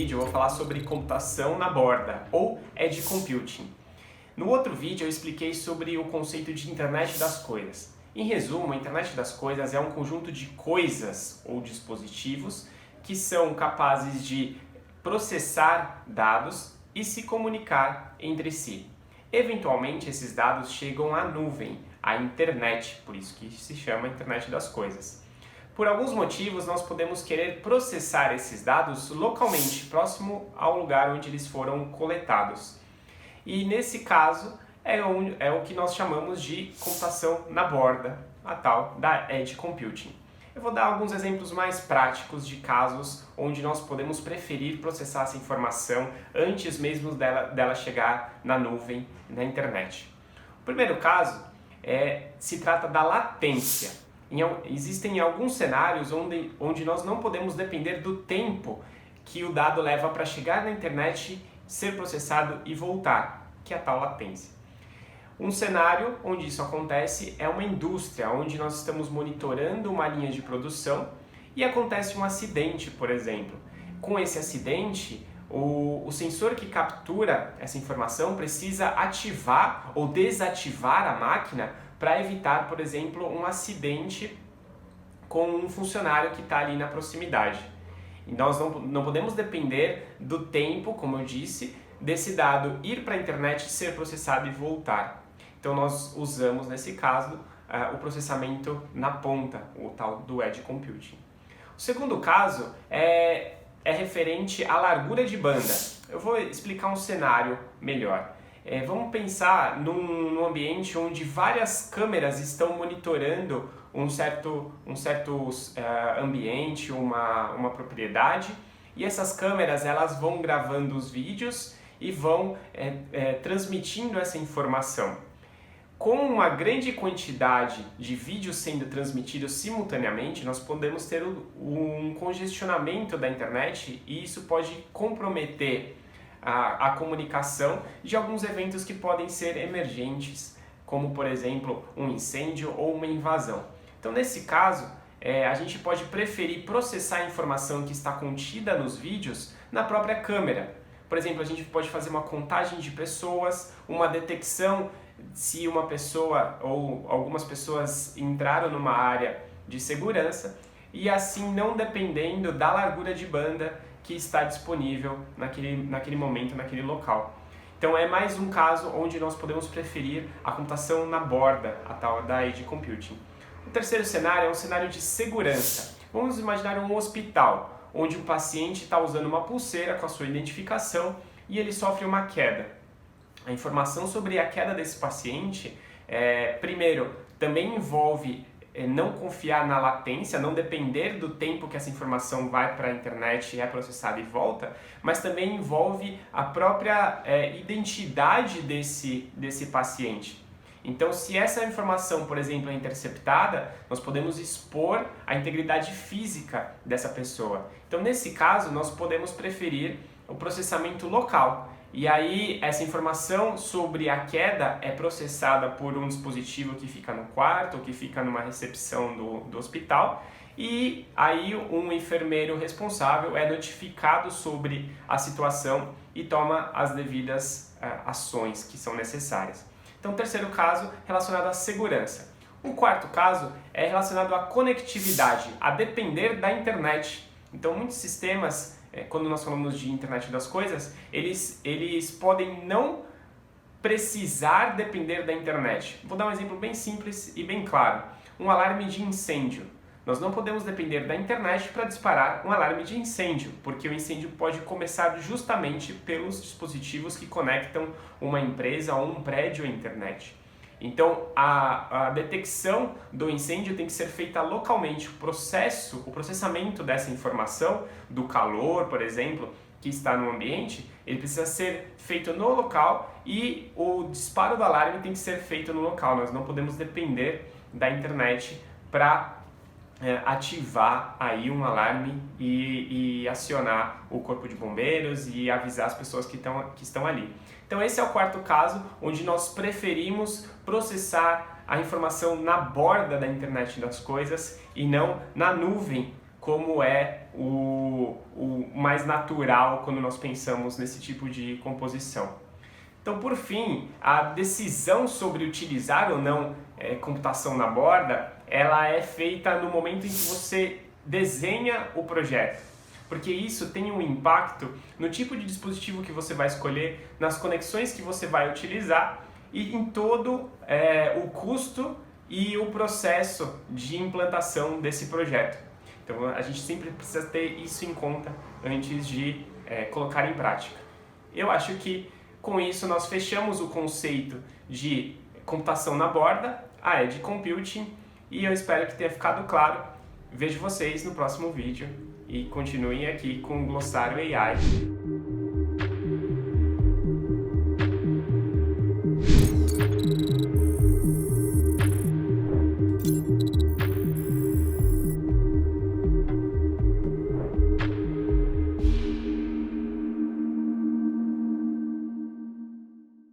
vídeo eu vou falar sobre computação na borda, ou Edge Computing. No outro vídeo eu expliquei sobre o conceito de internet das coisas. Em resumo, a internet das coisas é um conjunto de coisas ou dispositivos que são capazes de processar dados e se comunicar entre si. Eventualmente, esses dados chegam à nuvem, à internet, por isso que se chama internet das coisas. Por alguns motivos, nós podemos querer processar esses dados localmente, próximo ao lugar onde eles foram coletados. E nesse caso, é o que nós chamamos de computação na borda, a tal da Edge Computing. Eu vou dar alguns exemplos mais práticos de casos onde nós podemos preferir processar essa informação antes mesmo dela chegar na nuvem, na internet. O primeiro caso se trata da latência. Existem alguns cenários onde nós não podemos depender do tempo que o dado leva para chegar na internet, ser processado e voltar, que é a tal latência. Um cenário onde isso acontece é uma indústria, onde nós estamos monitorando uma linha de produção e acontece um acidente, por exemplo. Com esse acidente, o sensor que captura essa informação precisa ativar ou desativar a máquina para evitar, por exemplo, um acidente com um funcionário que está ali na proximidade. E nós não podemos depender do tempo, como eu disse, desse dado ir para a internet, ser processado e voltar. Então nós usamos, nesse caso, o processamento na ponta, o tal do Edge Computing. O segundo caso é referente à largura de banda. Eu vou explicar um cenário melhor. Vamos pensar num ambiente onde várias câmeras estão monitorando um certo ambiente, uma propriedade, e essas câmeras elas vão gravando os vídeos e vão transmitindo essa informação. Com uma grande quantidade de vídeos sendo transmitidos simultaneamente, nós podemos ter um congestionamento da internet e isso pode comprometer a comunicação de alguns eventos que podem ser emergentes, como por exemplo um incêndio ou uma invasão. Então nesse caso, a gente pode preferir processar a informação que está contida nos vídeos na própria câmera. Por exemplo, a gente pode fazer uma contagem de pessoas, uma detecção se uma pessoa ou algumas pessoas entraram numa área de segurança e assim não dependendo da largura de banda que está disponível naquele momento, naquele local. Então é mais um caso onde nós podemos preferir a computação na borda, a tal da Edge Computing. O terceiro cenário é um cenário de segurança. Vamos imaginar um hospital, onde o paciente está usando uma pulseira com a sua identificação e ele sofre uma queda. A informação sobre a queda desse paciente, primeiro, também envolve não confiar na latência, não depender do tempo que essa informação vai para a internet, é processada e volta, mas também envolve a própria identidade desse paciente. Então, se essa informação, por exemplo, é interceptada, nós podemos expor a integridade física dessa pessoa. Então, nesse caso, nós podemos preferir o processamento local. E aí, essa informação sobre a queda é processada por um dispositivo que fica no quarto, ou que fica numa recepção do hospital, e aí um enfermeiro responsável é notificado sobre a situação e toma as devidas ações que são necessárias. Então, o terceiro caso relacionado à segurança. O quarto caso é relacionado à conectividade, a depender da internet. Então, muitos sistemas, quando nós falamos de internet das coisas, eles podem não precisar depender da internet. Vou dar um exemplo bem simples e bem claro. Um alarme de incêndio. Nós não podemos depender da internet para disparar um alarme de incêndio, porque o incêndio pode começar justamente pelos dispositivos que conectam uma empresa ou um prédio à internet. Então, a detecção do incêndio tem que ser feita localmente. O processamento dessa informação, do calor, por exemplo, que está no ambiente, ele precisa ser feito no local e o disparo do alarme tem que ser feito no local. Nós não podemos depender da internet para ativar aí um alarme e acionar o corpo de bombeiros e avisar as pessoas que estão ali. Então esse é o quarto caso, onde nós preferimos processar a informação na borda da internet das coisas e não na nuvem, como é o mais natural quando nós pensamos nesse tipo de composição. Então, por fim, a decisão sobre utilizar ou não computação na borda, ela é feita no momento em que você desenha o projeto, porque isso tem um impacto no tipo de dispositivo que você vai escolher, nas conexões que você vai utilizar e em todo o custo e o processo de implantação desse projeto. Então a gente sempre precisa ter isso em conta antes de colocar em prática. Eu acho que com isso nós fechamos o conceito de computação na borda, a Edge Computing, e eu espero que tenha ficado claro. Vejo vocês no próximo vídeo e continuem aqui com o Glossário AI.